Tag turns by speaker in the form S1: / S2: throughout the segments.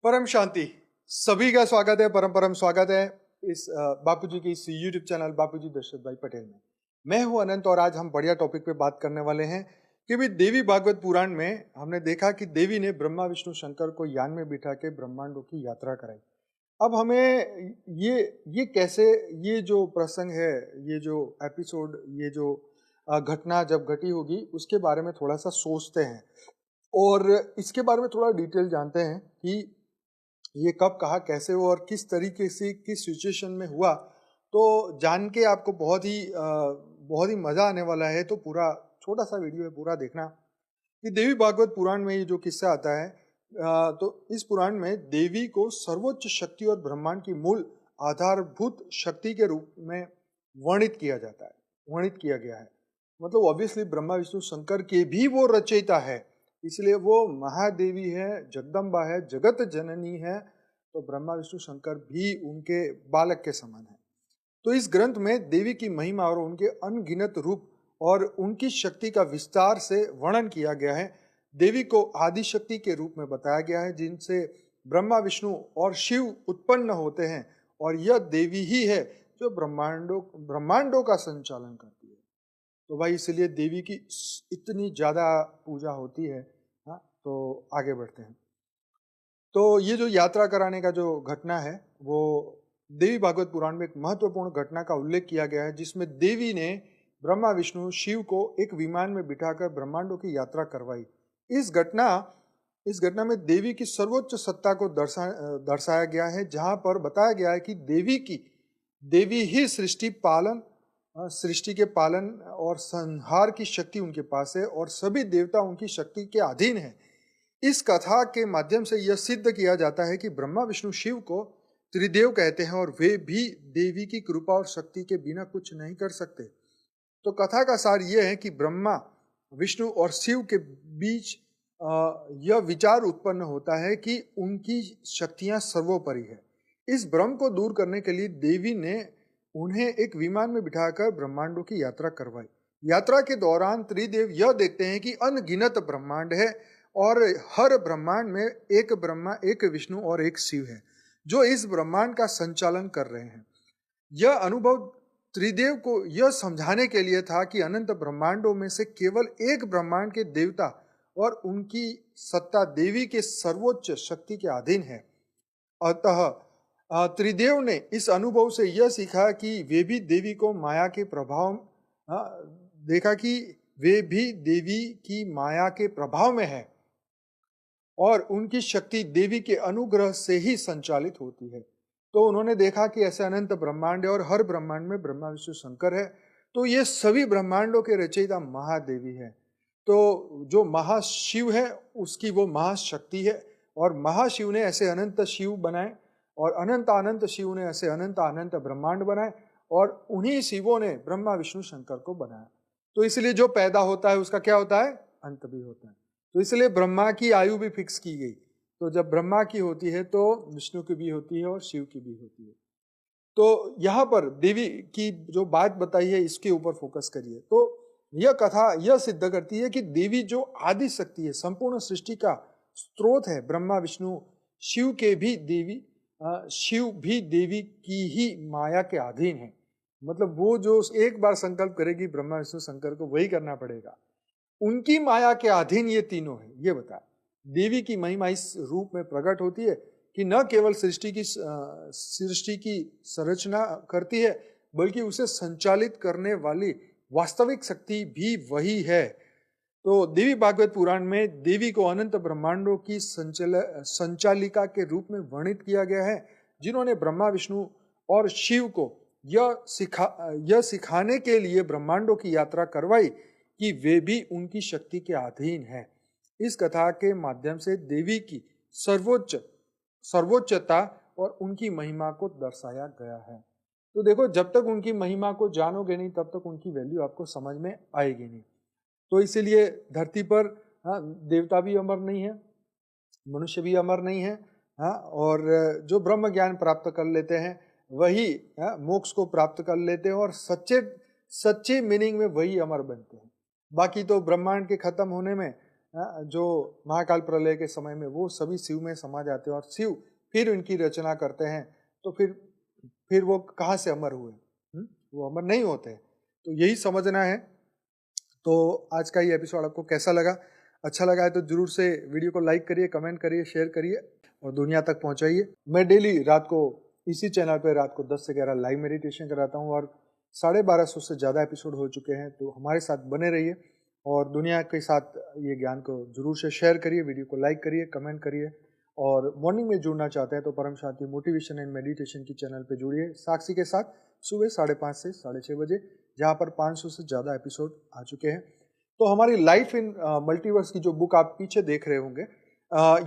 S1: परम शांति। सभी का स्वागत है, परम परम स्वागत है इस बापूजी की इस यूट्यूब चैनल बापूजी दशरथ भाई पटेल में। मैं हूं अनंत और आज हम बढ़िया टॉपिक पे बात करने वाले हैं कि भी देवी भागवत पुराण में हमने देखा कि देवी ने ब्रह्मा विष्णु शंकर को यान में बिठा के ब्रह्मांडों की यात्रा कराई। अब हमें ये कैसे, ये जो प्रसंग है, ये जो एपिसोड, ये जो घटना जब घटी होगी उसके बारे में थोड़ा सा सोचते हैं और इसके बारे में थोड़ा डिटेल जानते हैं कि ये कब कहा कैसे हुआ और किस तरीके से किस सिचुएशन में हुआ। तो जान के आपको बहुत ही मजा आने वाला है। तो पूरा छोटा सा वीडियो है, पूरा देखना कि देवी भागवत पुराण में ये जो किस्सा आता है। तो इस पुराण में देवी को सर्वोच्च शक्ति और ब्रह्मांड की मूल आधारभूत शक्ति के रूप में वर्णित किया जाता है, वर्णित किया गया है। मतलब ऑब्वियसली ब्रह्मा विष्णु शंकर के भी वो रचयिता है, इसलिए वो महादेवी है, जगदम्बा है, जगत जननी है। तो ब्रह्मा विष्णु शंकर भी उनके बालक के समान है। तो इस ग्रंथ में देवी की महिमा और उनके अनगिनत रूप और उनकी शक्ति का विस्तार से वर्णन किया गया है। देवी को आदि शक्ति के रूप में बताया गया है, जिनसे ब्रह्मा विष्णु और शिव उत्पन्न होते हैं, और यह देवी ही है जो ब्रह्मांडों का संचालन करती है। तो भाई इसलिए देवी की इतनी ज्यादा पूजा होती है। हाँ, तो आगे बढ़ते हैं। तो ये जो यात्रा कराने का जो घटना है वो देवी भागवत पुराण में एक महत्वपूर्ण घटना का उल्लेख किया गया है, जिसमें देवी ने ब्रह्मा विष्णु शिव को एक विमान में बिठाकर ब्रह्मांडों की यात्रा करवाई। इस घटना में देवी की सर्वोच्च सत्ता को दर्शाया गया है, जहां पर बताया गया है कि देवी ही सृष्टि के पालन और संहार की शक्ति उनके पास है और सभी देवता उनकी शक्ति के अधीन है। इस कथा के माध्यम से यह सिद्ध किया जाता है कि ब्रह्मा विष्णु शिव को त्रिदेव कहते हैं और वे भी देवी की कृपा और शक्ति के बिना कुछ नहीं कर सकते। तो कथा का सार यह है कि ब्रह्मा विष्णु और शिव के बीच यह विचार उत्पन्न होता है कि उनकी शक्तियां सर्वोपरि है। इस भ्रम को दूर करने के लिए देवी ने उन्हें एक विमान में बिठाकर ब्रह्मांडों की यात्रा करवाई। यात्रा के दौरान त्रिदेव यह देखते हैं कि अनगिनत ब्रह्मांड है और हर ब्रह्मांड में एक ब्रह्मा, एक विष्णु और एक शिव है जो इस ब्रह्मांड का संचालन कर रहे हैं। यह अनुभव त्रिदेव को यह समझाने के लिए था कि अनंत ब्रह्मांडों में से केवल एक ब्रह्मांड के देवता और उनकी सत्ता देवी के सर्वोच्च शक्ति के अधीन है। अतः त्रिदेव ने इस अनुभव से यह सीखा कि वे भी देवी को माया के प्रभाव देखा कि वे भी देवी की माया के प्रभाव में है और उनकी शक्ति देवी के अनुग्रह से ही संचालित होती है। तो उन्होंने देखा कि ऐसे अनंत ब्रह्मांड है और हर ब्रह्मांड में ब्रह्मा विष्णु शंकर है, तो ये सभी ब्रह्मांडों के रचयिता महादेवी है। तो जो महाशिव है उसकी वो महाशक्ति है और महाशिव ने ऐसे अनंत शिव बनाए और अनंत शिव ने ऐसे अनंत ब्रह्मांड बनाए और उन्हीं शिवों ने ब्रह्मा विष्णु शंकर को बनाया। तो इसलिए जो पैदा होता है उसका क्या होता है, अंत भी होता है। तो इसलिए ब्रह्मा की आयु भी फिक्स की गई। तो जब ब्रह्मा की होती है तो विष्णु की भी होती है और शिव की भी होती है। तो यहाँ पर देवी की जो बात बताई है इसके ऊपर फोकस करिए। तो यह कथा यह सिद्ध करती है कि देवी जो आदि शक्ति है, संपूर्ण सृष्टि का स्रोत है, ब्रह्मा विष्णु शिव भी देवी की ही माया के अधीन है। मतलब वो जो एक बार संकल्प करेगी ब्रह्मा विष्णु शंकर को वही करना पड़ेगा। उनकी माया के अधीन ये तीनों है। ये बता देवी की महिमा इस रूप में प्रकट होती है कि न केवल सृष्टि की संरचना करती है बल्कि उसे संचालित करने वाली वास्तविक शक्ति भी वही है। तो देवी भागवत पुराण में देवी को अनंत ब्रह्मांडों की संचालिका के रूप में वर्णित किया गया है, जिन्होंने ब्रह्मा विष्णु और शिव को यह सिखाने के लिए ब्रह्मांडों की यात्रा करवाई कि वे भी उनकी शक्ति के अधीन है। इस कथा के माध्यम से देवी की सर्वोच्चता और उनकी महिमा को दर्शाया गया है। तो देखो, जब तक उनकी महिमा को जानोगे नहीं तब तक उनकी वैल्यू आपको समझ में आएगी नहीं। तो इसीलिए धरती पर देवता भी अमर नहीं है, मनुष्य भी अमर नहीं है। और जो ब्रह्म ज्ञान प्राप्त कर लेते हैं वही मोक्ष को प्राप्त कर लेते हैं और सच्चे मीनिंग में वही अमर बनते हैं। बाकी तो ब्रह्मांड के खत्म होने में जो महाकाल प्रलय के समय में वो सभी शिव में समा जाते हैं और शिव फिर उनकी रचना करते हैं, तो फिर वो कहाँ से अमर हुए? वो अमर नहीं होते। तो यही समझना है। तो आज का ये एपिसोड आपको कैसा लगा? अच्छा लगा है तो जरूर से वीडियो को लाइक करिए, कमेंट करिए, शेयर करिए और दुनिया तक पहुंचाइए। मैं डेली रात को इसी चैनल पे रात को 10 से 11 लाइव मेडिटेशन कराता हूँ और 1250 से ज़्यादा एपिसोड हो चुके हैं। तो हमारे साथ बने रहिए और दुनिया के साथ ये ज्ञान को जरूर से शेयर करिए, वीडियो को लाइक करिए, कमेंट करिए। और मॉर्निंग में जुड़ना चाहते हैं तो परम शांति मोटिवेशन एंड मेडिटेशन की चैनल पे जुड़िए साक्षी के साथ सुबह 5:30 से 6:30 बजे, जहाँ पर 500 से ज़्यादा एपिसोड आ चुके हैं। तो हमारी लाइफ इन मल्टीवर्स की जो बुक आप पीछे देख रहे होंगे,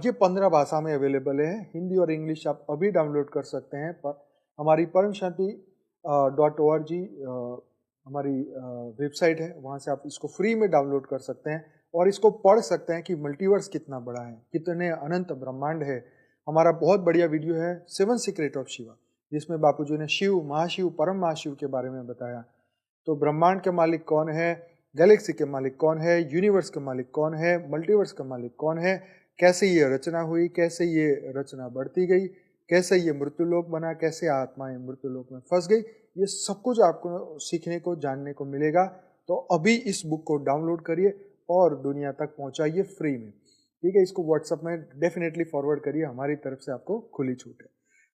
S1: ये 15 भाषा में अवेलेबल है। हिंदी और इंग्लिश आप अभी डाउनलोड कर सकते हैं। हमारी paramshanti.org हमारी वेबसाइट है, वहाँ से आप इसको फ्री में डाउनलोड कर सकते हैं और इसको पढ़ सकते हैं कि मल्टीवर्स कितना बड़ा है, कितने अनंत ब्रह्मांड है। हमारा बहुत बढ़िया वीडियो है 7 सीक्रेट ऑफ शिवा, जिसमें बापूजी ने शिव, महाशिव, परम महाशिव के बारे में बताया। तो ब्रह्मांड के मालिक कौन है, गैलेक्सी के मालिक कौन है, यूनिवर्स के मालिक कौन है, मल्टीवर्स का मालिक कौन है, कैसे ये रचना हुई, कैसे ये रचना बढ़ती गई, कैसे ये मृत्युलोक बना, कैसे आत्माएं मृत्युलोक में फंस गई, ये सब कुछ आपको सीखने को, जानने को मिलेगा। तो अभी इस बुक को डाउनलोड करिए और दुनिया तक पहुंचाइए फ्री में, ठीक है। इसको व्हाट्सएप में डेफिनेटली फॉरवर्ड करिए, हमारी तरफ से आपको खुली छूट है।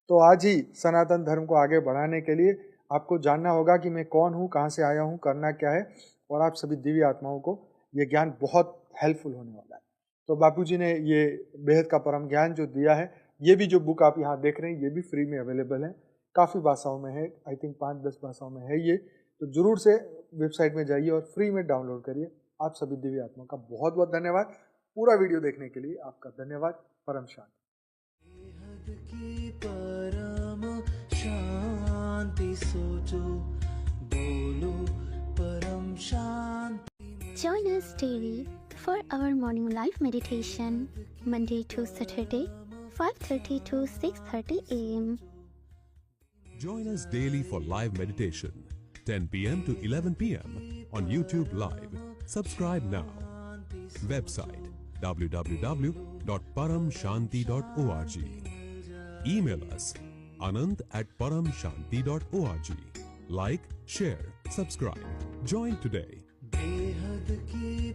S1: तो आज ही सनातन धर्म को आगे बढ़ाने के लिए आपको जानना होगा कि मैं कौन हूँ, कहाँ से आया हूँ, करना क्या है, और आप सभी दिव्य आत्माओं को ये ज्ञान बहुत हेल्पफुल होने वाला है। तो बापूजी ने ये बेहद का परम ज्ञान जो दिया है, ये भी जो बुक आप यहाँ देख रहे हैं, ये भी फ्री में अवेलेबल है। काफ़ी भाषाओं में है, आई थिंक 5-10 भाषाओं में है ये। तो जरूर से वेबसाइट में जाइए और फ्री में डाउनलोड करिए। आप सभी दिव्य आत्माओं का बहुत बहुत धन्यवाद। पूरा वीडियो देखने के लिए आपका धन्यवाद। परम शांति।
S2: सोचो, बोलो परम शांति।
S3: Join us daily for our morning live meditation, Monday to Saturday, 5:30 to 6:30 a.m.
S4: Join us daily for live meditation, 10 p.m. to 11 p.m. on YouTube Live. Subscribe now. Website www.paramshanti.org. Email us anant@paramshanti.org. Like, share, subscribe. Join today.
S2: बेहद की